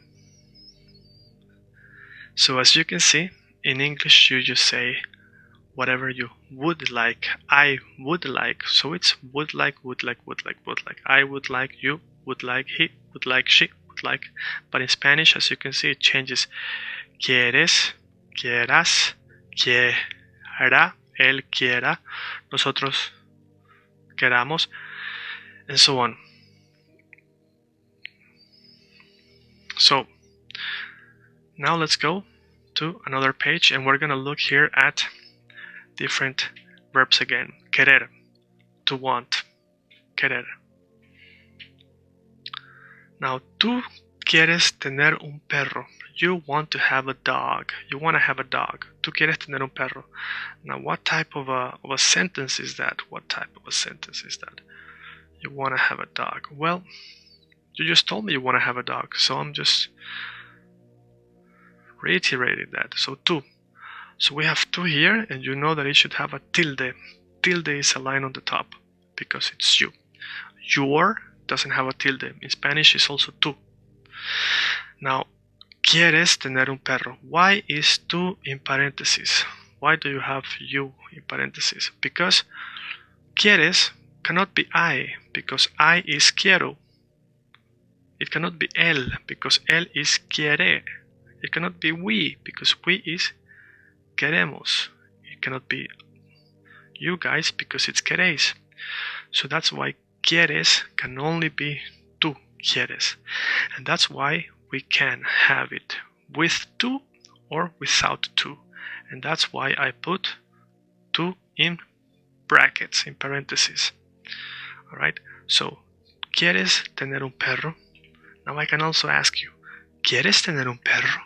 So as you can see, in English you just say whatever you would like. I would like. So it's would like, would like, would like, would like. I would like, you would like, he would like, she would like. But in Spanish, as you can see, it changes. Quieres, quieras, quiera, él quiera, nosotros queramos, and so on. So now let's go to another page and we're gonna look here at different verbs again. Querer, to want, querer. Now, tú quieres tener un perro. You want to have a dog. You want to have a dog. Tú quieres tener un perro. Now, what type of a sentence is that? What type of a sentence is that? You want to have a dog. Well, you just told me you want to have a dog, so I'm just reiterating that. So, tú. So we have tú here, and you know that it should have a tilde. Tilde is a line on the top, because it's you. Your doesn't have a tilde. In Spanish, it's also tú. Now, quieres tener un perro. Why is tú in parentheses? Why do you have you in parentheses? Because quieres cannot be I, because I is quiero. It cannot be él, because él is quiere. It cannot be we, because we is queremos. It cannot be you guys, because it's queréis. So that's why quieres can only be tú quieres. And that's why we can have it with tú or without tú. And that's why I put tú in brackets, in parentheses. Alright, so, ¿quieres tener un perro? Now I can also ask you, ¿quieres tener un perro?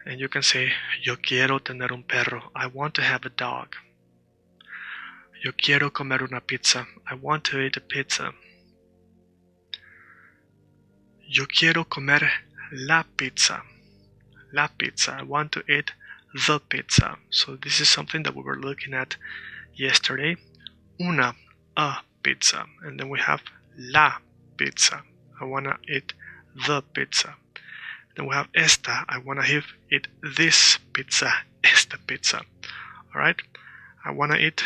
And you can say, yo quiero tener un perro. I want to have a dog. Yo quiero comer una pizza. I want to eat a pizza. Yo quiero comer la pizza. La pizza. I want to eat the pizza. So this is something that we were looking at yesterday. Una, a pizza. And then we have la pizza. I want to eat the pizza. Then we have esta. I want to eat this pizza. Esta pizza. Alright? I want to eat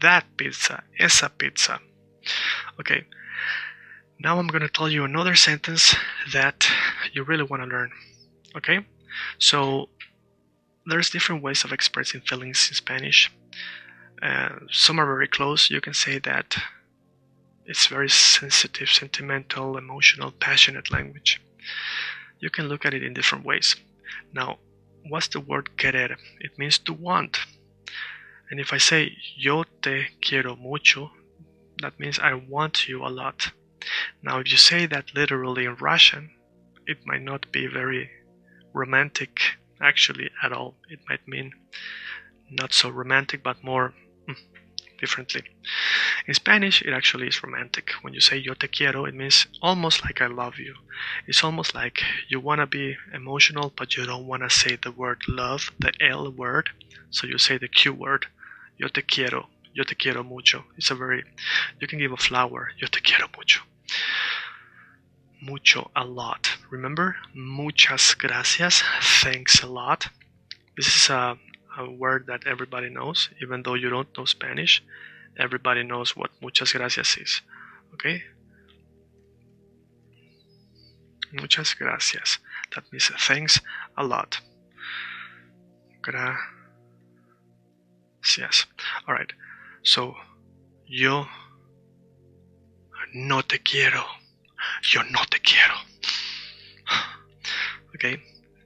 that pizza. Esa pizza. Okay. Now I'm going to tell you another sentence that you really want to learn. Okay? So, there's different ways of expressing feelings in Spanish. Some are very close. You can say that it's very sensitive, sentimental, emotional, passionate language. You can look at it in different ways. Now, what's the word querer? It means to want. And if I say, yo te quiero mucho, that means I want you a lot. Now, if you say that literally in Russian, it might not be very romantic, actually, at all. It might mean not so romantic, but more differently. In Spanish, it actually is romantic. When you say yo te quiero, it means almost like I love you. It's almost like you want to be emotional, but you don't want to say the word love, the L word, so you say the Q word, yo te quiero mucho. It's a very, you can give a flower, yo te quiero mucho. Mucho, a lot. Remember? Muchas gracias, thanks a lot. This is a word that everybody knows, even though you don't know Spanish. Everybody knows what muchas gracias is. Okay? Muchas gracias. That means thanks a lot. Gracias. Alright. So, yo no te quiero. Yo no te quiero. Okay?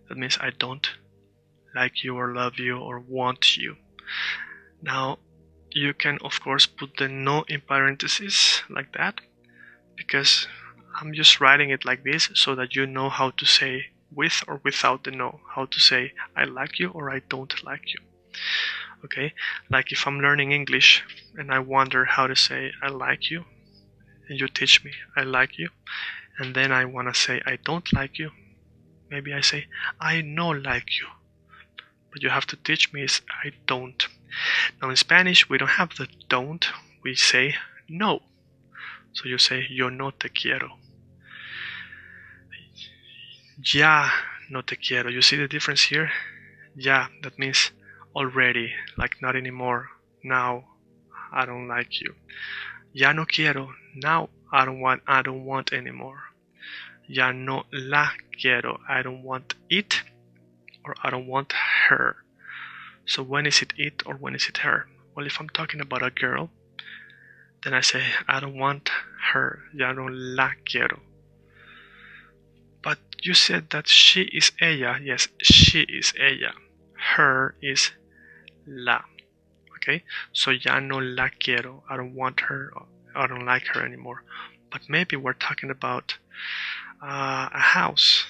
That means I don't like you or love you or want you. Now, you can of course put the no in parentheses like that, because I'm just writing it like this so that you know how to say with or without the no, how to say I like you or I don't like you. Okay, like if I'm learning English and I wonder how to say I like you, and you teach me I like you, and then I want to say I don't like you, maybe I say I no like you, but you have to teach me is I don't. Now in Spanish we don't have the don't, we say no. So you say yo no te quiero. Ya no te quiero. You see the difference here? Ya, that means already, like not anymore. Now I don't like you. Ya no quiero. Now I don't want anymore. Ya no la quiero. I don't want it, or I don't want her. So when is it it or when is it her? Well, if I'm talking about a girl, then I say I don't want her. Ya no la quiero. But you said that she is ella. Yes, she is ella. Her is la. Okay, so ya no la quiero. I don't want her. I don't like her anymore. But maybe we're talking about a house,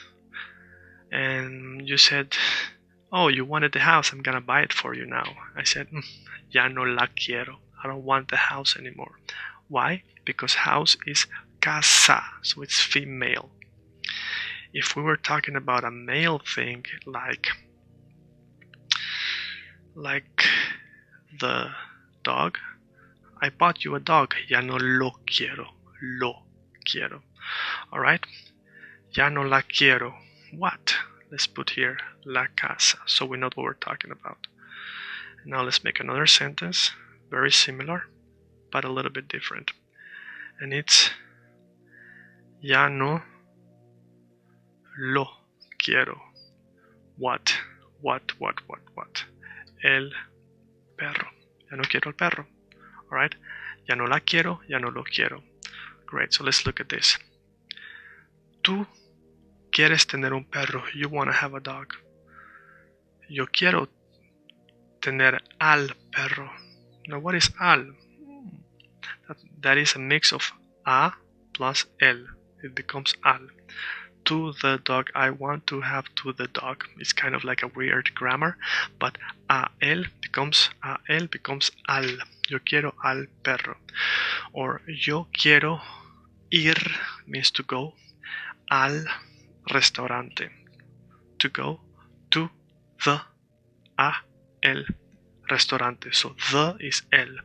and you said, oh, you wanted the house, I'm gonna buy it for you now. I said, ya no la quiero. I don't want the house anymore. Why? Because house is casa, so it's female. If we were talking about a male thing, like the dog, I bought you a dog. Ya no lo quiero. Lo quiero. Alright? Ya no la quiero. What? Let's put here la casa, so we know what we're talking about. Now let's make another sentence, very similar, but a little bit different. And it's ya no lo quiero. What? El perro. Ya no quiero el perro. Alright? Ya no la quiero, ya no lo quiero. Great, so let's look at this. Tú quieres tener un perro. You want to have a dog. Yo quiero tener al perro. Now what is al? That is a mix of a plus el. It becomes al. To the dog. I want to have to the dog. It's kind of like a weird grammar, but a él becomes al. Yo quiero al perro. Or yo quiero ir means to go, al restaurante. To go to the, a, el restaurante. So the is el.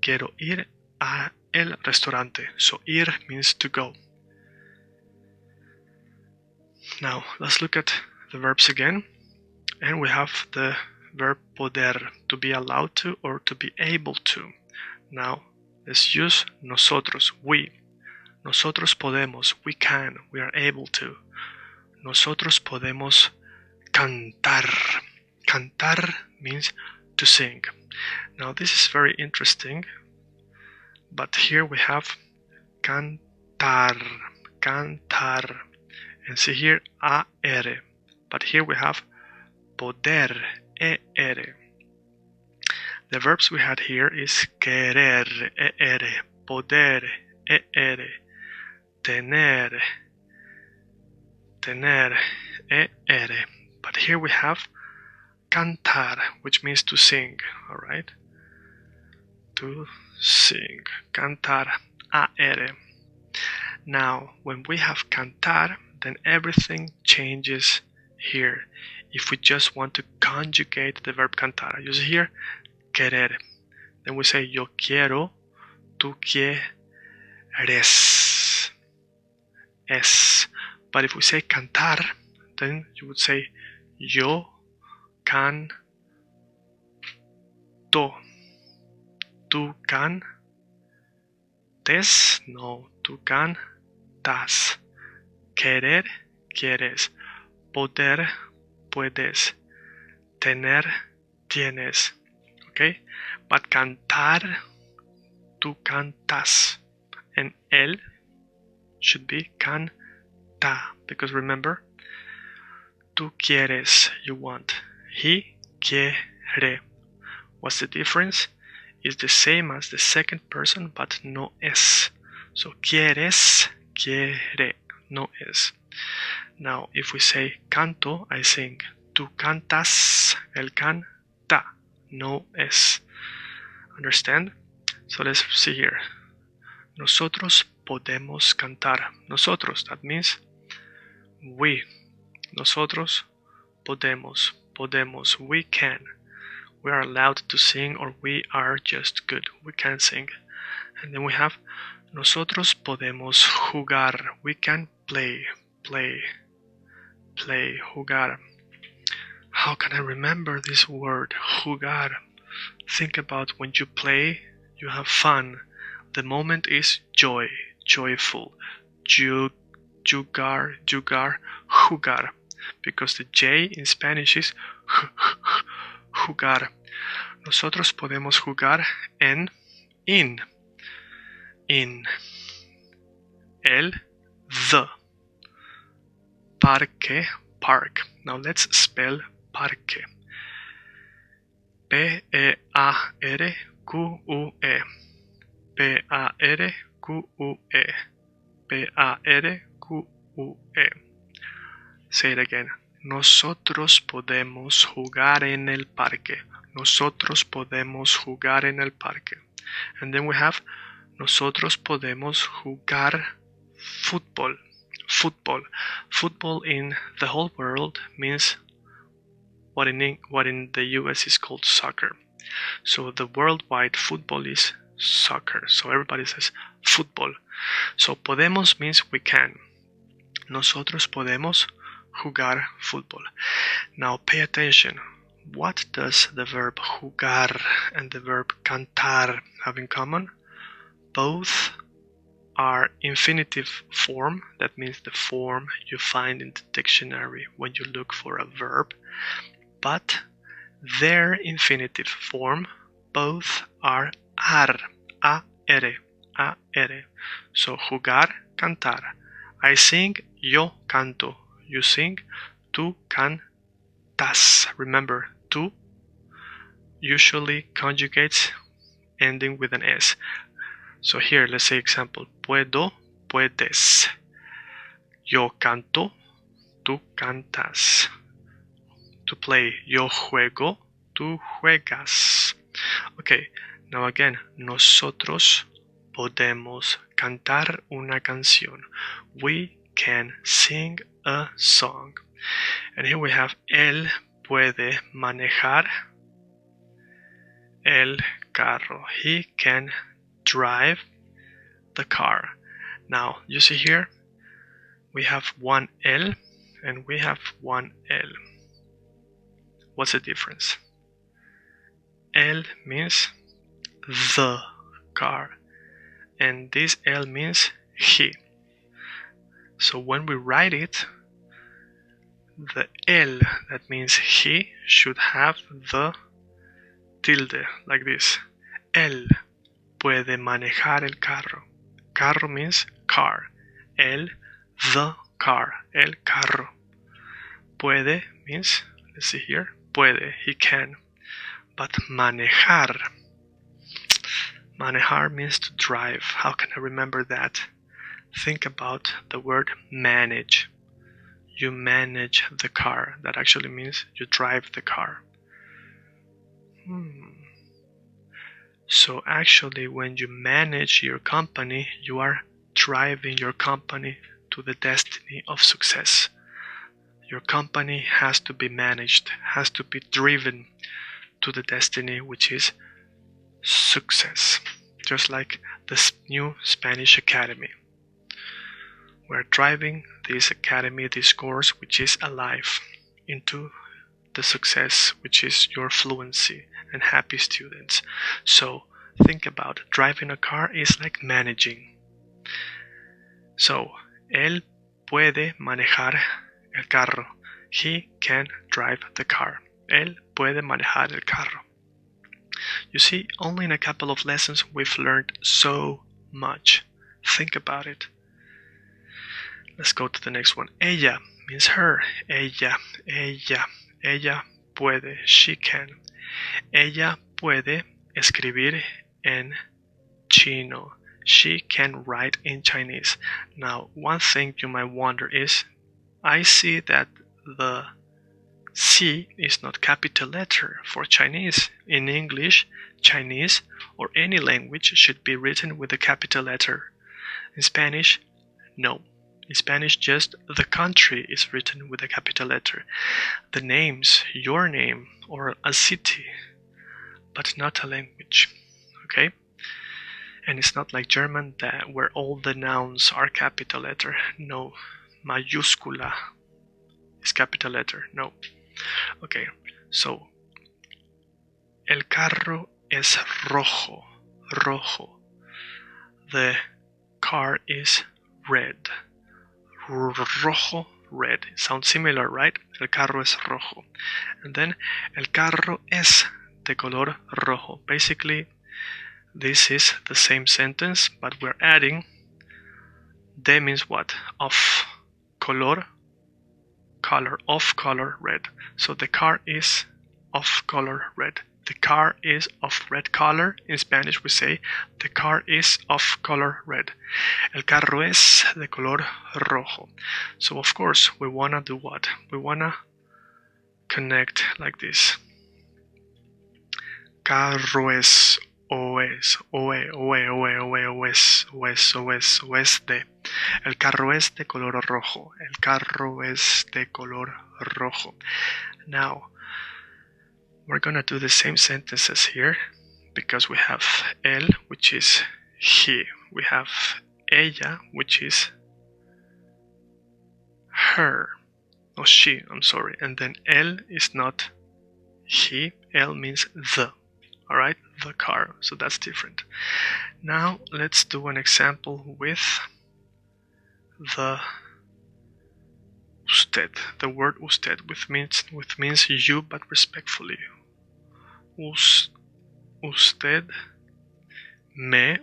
Quiero ir a el restaurante. So ir means to go. Now let's look at the verbs again, and we have the verb poder, to be allowed to or to be able to. Now let's use nosotros, we. Nosotros podemos, we can, we are able to. Nosotros podemos cantar. Cantar means to sing. Now this is very interesting, but here we have cantar, cantar. And see here, a-r, but here we have poder, e-r. The verbs we had here is querer, e-r, poder, e-r, tener, e-r. But here we have cantar, which means to sing, alright? To sing, cantar, a-r. Now, when we have cantar, then everything changes here. If we just want to conjugate the verb cantar, you see here, querer. Then we say yo quiero, tú quieres. Es. But if we say cantar, then you would say yo canto. Tú cantes. No, tú cantas. Querer, quieres. Poder, puedes. Tener, tienes. Okay? But cantar, tú cantas. And él should be canta. Because remember, Tú quieres, you want. He quiere. What's the difference? It's the same as the second person, but no es. So quieres, quiere, no es. Now, if we say canto, I sing. Tú cantas, él canta, no es. Understand? So let's see here. Nosotros podemos cantar. Nosotros, that means we. Nosotros podemos, we can. We are allowed to sing, or we are just good. We can sing. And then we have nosotros podemos jugar. We can play, jugar. How can I remember this word, jugar? Think about when you play, you have fun. The moment is joy, joyful. Jugar, jugar. Because the J in Spanish is jugar. Nosotros podemos jugar in. The parque, park. Now let's spell parque. P-E-A-R-Q-U-E. P-A-R-Q-U-E. P-A-R-Q-U-E. Say it again. Nosotros podemos jugar en el parque. Nosotros podemos jugar en el parque. And then we have nosotros podemos jugar fútbol. Football in the whole world means what in the US is called soccer. So the worldwide football is soccer. So everybody says football. So podemos means we can. Nosotros podemos jugar fútbol. Now pay attention. What does the verb jugar and the verb cantar have in common? Both are infinitive form. That means the form you find in the dictionary when you look for a verb. But their infinitive form, both are ar, a-r. So jugar, cantar. I sing, yo canto. You sing, tú cantas. Remember, tú usually conjugates ending with an S. So here, let's say example. Puedo, puedes. Yo canto, tú cantas. To play, yo juego, tú juegas. Okay, now again, nosotros podemos cantar una canción. We can sing a song. And here we have él puede manejar el carro. He can drive the car. Now, you see here, we have one L and we have one L. What's the difference? L means the car, and this L means he. So when we write it, the L, that means he, should have the tilde, like this. Él puede manejar el carro. Carro means car. Él, the car. El carro. Puede means, let's see here, puede, he can. But manejar means to drive. How can I remember that? Think about the word manage. You manage the car. That actually means you drive the car. So actually, when you manage your company, you are driving your company to the destiny of success. Your company has to be managed, has to be driven to the destiny which is success. Just like the new Spanish Academy. We're driving this academy, this course, which is alive, into the success, which is your fluency and happy students. So think about driving a car is like managing. So, él puede manejar el carro. He can drive the car. Él puede manejar el carro. You see, only in a couple of lessons we've learned so much. Think about it. Let's go to the next one. Ella means her. Ella puede, she can. Ella puede escribir en chino. She can write in Chinese. Now, one thing you might wonder is, I see that the C is not capital letter for Chinese. In English, Chinese, or any language should be written with a capital letter. In Spanish, no. In Spanish, just the country is written with a capital letter. The names, your name, or a city, but not a language. Okay? And it's not like German where all the nouns are capital letter. No. Mayúscula is capital letter. No. Okay, so el carro es rojo. Rojo. The car is red. Rojo, red. Sounds similar, right? El carro es rojo. And then el carro es de color rojo. Basically, this is the same sentence, but we're adding de means what? Of. Color, color, of color red. So the car is of color red. The car is of red color. In Spanish we say the car is of color red. El carro es de color rojo. So of course we wanna do what? We wanna connect like this. Carro es oeste. El carro es de color rojo. El carro es de color rojo. Now, we're gonna do the same sentences here because we have él, which is he. We have ella, which is her. Or she, I'm sorry. And then él is not he. Él means the. Alright, the car, so that's different. Now let's do an example with the usted, the word usted, which means you but respectfully. Usted me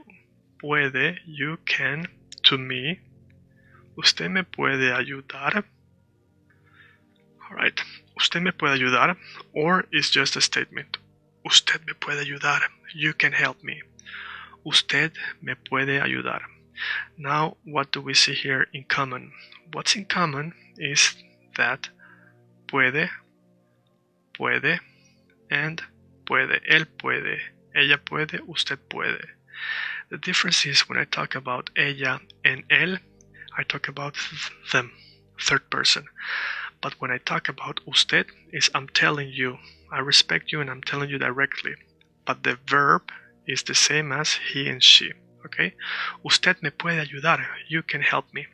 puede, you can, to me. Usted me puede ayudar. Alright, usted me puede ayudar, or is just a statement. Usted me puede ayudar. You can help me. Usted me puede ayudar. Now, what do we see here in common? What's in common is that puede, and puede. Él puede, ella puede, usted puede. The difference is when I talk about ella and él, I talk about them, third person. But when I talk about usted, I'm telling you, I respect you and I'm telling you directly. But the verb is the same as he and she. Okay? Usted me puede ayudar. You can help me.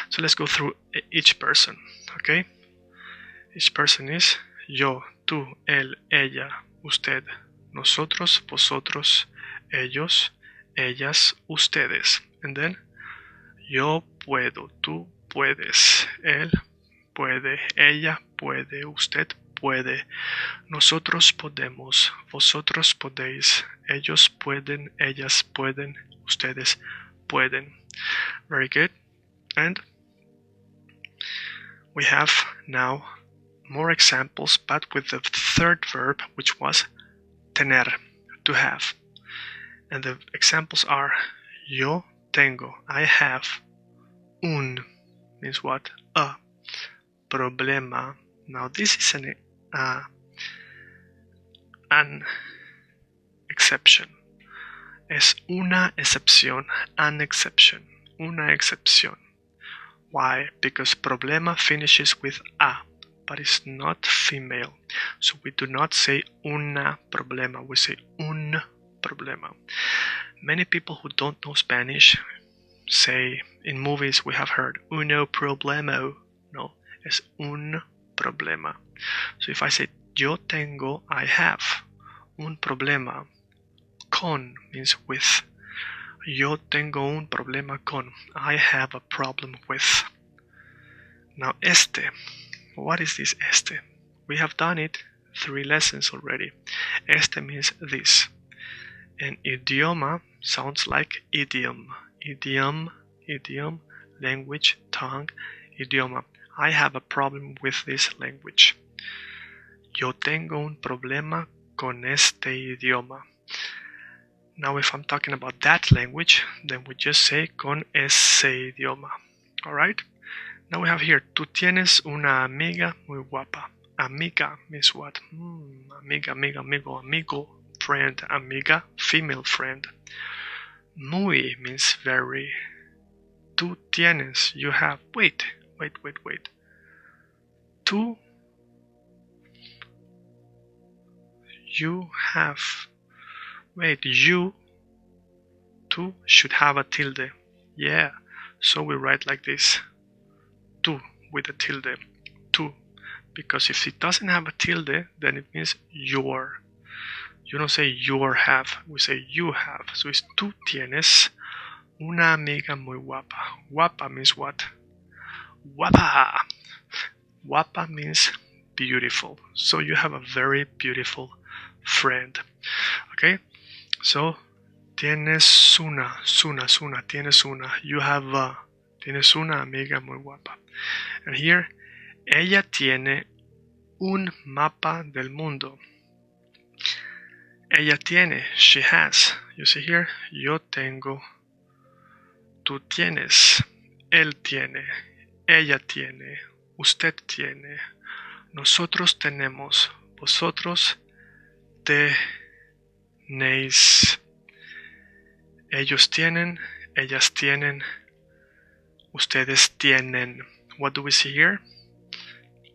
So let's go through each person. Okay? Each person is yo, tú, él, ella, usted, nosotros, vosotros, ellos, ellas, ustedes. And then yo puedo, tú puedes, él puede, ella puede, usted puede, nosotros podemos, vosotros podéis, ellos pueden, ellas pueden, ustedes pueden. Very good. And we have now more examples, but with the third verb, which was tener, to have. And the examples are yo tengo, I have, un, means what? A problema. Now this is an exception. Es una excepción, an exception, una excepción. Why? Because problema finishes with a, but it's not female. So we do not say una problema, we say un problema. Many people who don't know Spanish say, in movies we have heard, uno problema. No, it's un problema. So if I say yo tengo, I have, un problema, con means with. Yo tengo un problema con, I have a problem with. Now este, what is this este? We have done it 3 lessons already. Este means this. And idioma sounds like idiom. Idiom, language, tongue, idioma. I have a problem with this language. Yo tengo un problema con este idioma. Now if I'm talking about that language, then we just say con ese idioma. Alright? Now we have here, tú tienes una amiga muy guapa. Amiga means what? Amiga, amiga, amigo, amigo, friend, amiga, female friend. Muy means very. Tú tienes, you have. Wait. Tú, you have. Wait, you, tú should have a tilde. Yeah, so we write like this. Tú with a tilde. Tú. Because if it doesn't have a tilde, then it means your. You don't say your have, we say you have. So it's tú tienes una amiga muy guapa. Guapa means what? Guapa. Guapa means beautiful. So you have a very beautiful friend. Okay? So tienes una, tienes una. You have tienes una amiga muy guapa. And here, ella tiene un mapa del mundo. Ella tiene, she has. You see here, yo tengo, tú tienes, él tiene, ella tiene, usted tiene, nosotros tenemos, vosotros tenéis, ellos tienen, ellas tienen, ustedes tienen. What do we see here?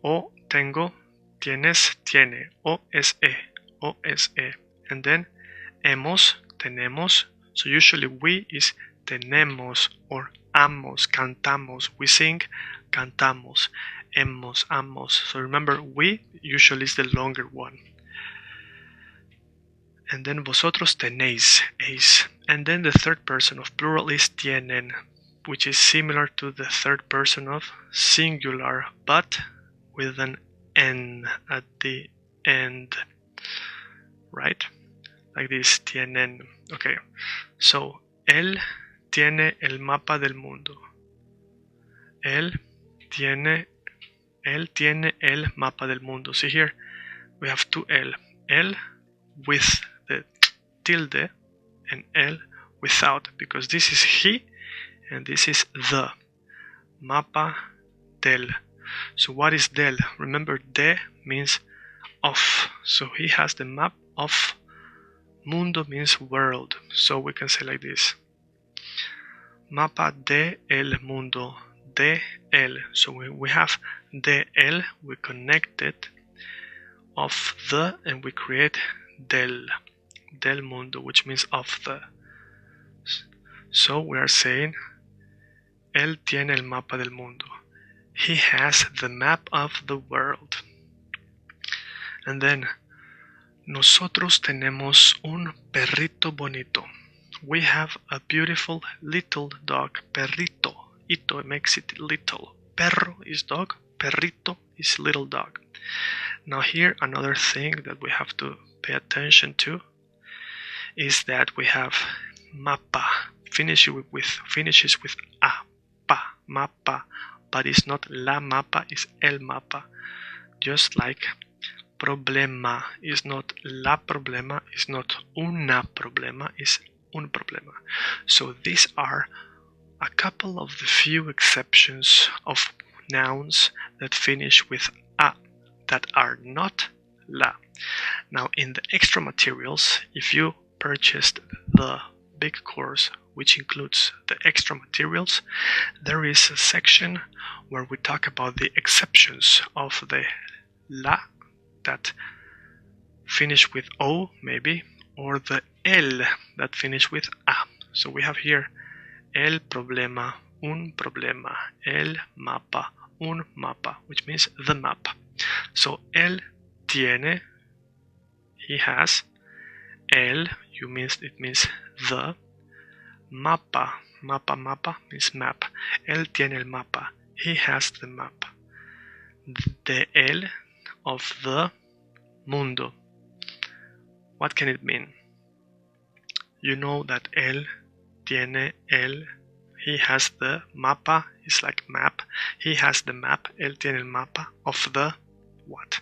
O tengo, tienes, tiene, O-S-E. And then hemos, tenemos. So usually we is tenemos or amos, cantamos. We sing, cantamos, hemos, amos. So remember, we usually is the longer one. And then vosotros tenéis, eis. And then the third person of plural is tienen, which is similar to the third person of singular, but with an N at the end. Right? Like this, tienen. Okay. So, él tiene el mapa del mundo. Él tiene el mapa del mundo. See here, we have two él. Él with the tilde and él without, because this is he and this is the. Mapa del. So what is del? Remember, de means of. So he has the map of. Mundo means world. So we can say like this. Mapa de el mundo. De el. So we have de el. We connect it. Of the. And we create del. Del mundo, which means of the. So we are saying él tiene el mapa del mundo. He has the map of the world. And then, nosotros tenemos un perrito bonito. We have a beautiful little dog. Perrito. Ito makes it little. Perro is dog. Perrito is little dog. Now here, another thing that we have to pay attention to is that we have mapa. Finishes with a. Pa. Mapa. But it's not la mapa, it's el mapa. Just like problema is not la problema, is not una problema, is un problema. So these are a couple of the few exceptions of nouns that finish with a, that are not la. Now in the extra materials, if you purchased the big course, which includes the extra materials, there is a section where we talk about the exceptions of the la that finish with o maybe, or the el that finish with a. So we have here el problema, un problema, el mapa, un mapa, which means the map. So él tiene, he has, el, it means the. Mapa, mapa means map. Él tiene el mapa. He has the map. De él, of the mundo. What can it mean? You know that él tiene He has the mapa, it's like map. He has the map, él tiene el mapa of the what?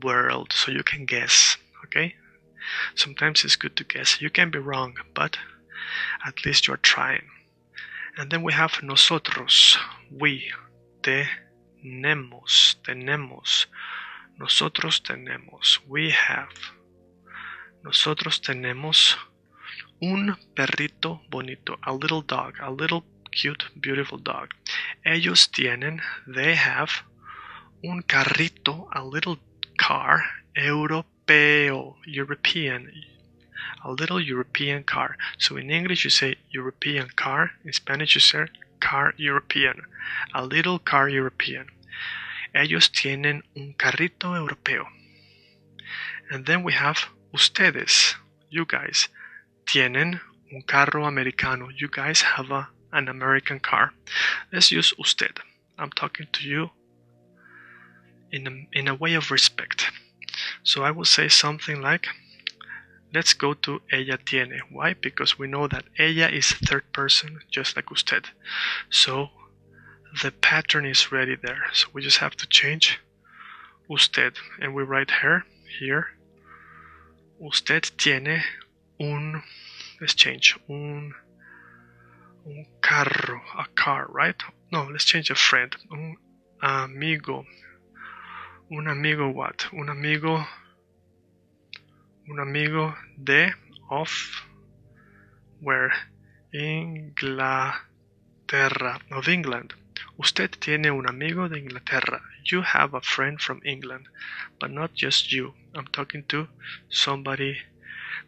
World. So you can guess, okay? Sometimes it's good to guess. You can be wrong, but at least you're trying. And then we have nosotros, we, tenemos, nosotros tenemos, we have. Nosotros tenemos un perrito bonito, a little dog, a little cute, beautiful dog. Ellos tienen, they have, un carrito, a little car, europeo, European, a little European car. So in English you say European car, in Spanish you say car European, a little car European. Ellos tienen un carrito europeo. And then we have ustedes, you guys, tienen un carro americano. You guys have an American car. Let's use usted. I'm talking to you in a way of respect. So I will say something like, let's go to ella tiene. Why? Because we know that ella is third person, just like usted. So the pattern is ready there. So we just have to change usted. And we write her here. Usted tiene un, let's change, un carro, a car, right? No, let's change a friend. Un amigo. Un amigo what? Un amigo de, of, where? Inglaterra, of England. Usted tiene un amigo de Inglaterra. You have a friend from England, but not just you. I'm talking to somebody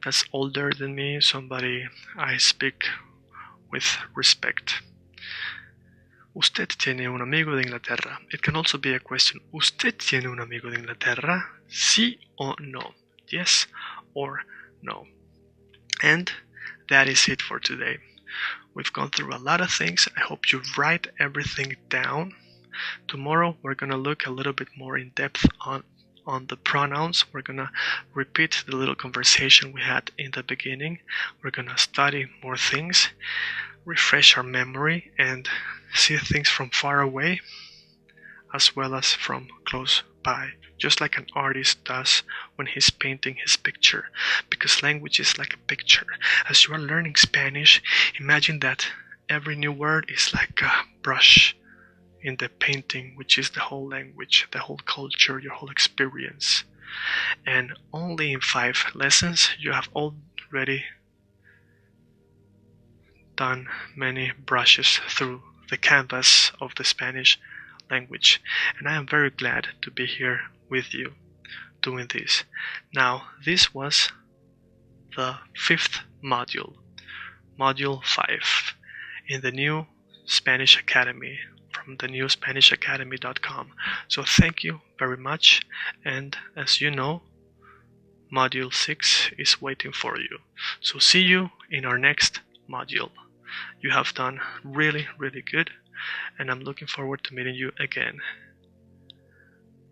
that's older than me, somebody I speak with respect. Usted tiene un amigo de Inglaterra. It can also be a question. ¿Usted tiene un amigo de Inglaterra? Sí o no? Yes or no? And that is it for today. We've gone through a lot of things. I hope you write everything down. Tomorrow we're going to look a little bit more in depth on the pronouns. We're going to repeat the little conversation we had in the beginning. We're going to study more things, refresh our memory, and see things from far away as well as from close by, just like an artist does when he's painting his picture, because language is like a picture. As you are learning Spanish, imagine that every new word is like a brush in the painting, which is the whole language, the whole culture, your whole experience. And only in 5 lessons you have already done many brushes through the canvas of the Spanish language. And I am very glad to be here with you doing this. Now, this was the 5th module, module 5, in the new Spanish Academy, from the new SpanishAcademy.com. So thank you very much, and as you know, module 6 is waiting for you. So see you in our next module. You have done really, really good, and I'm looking forward to meeting you again.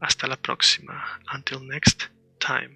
Hasta la próxima. Until next time.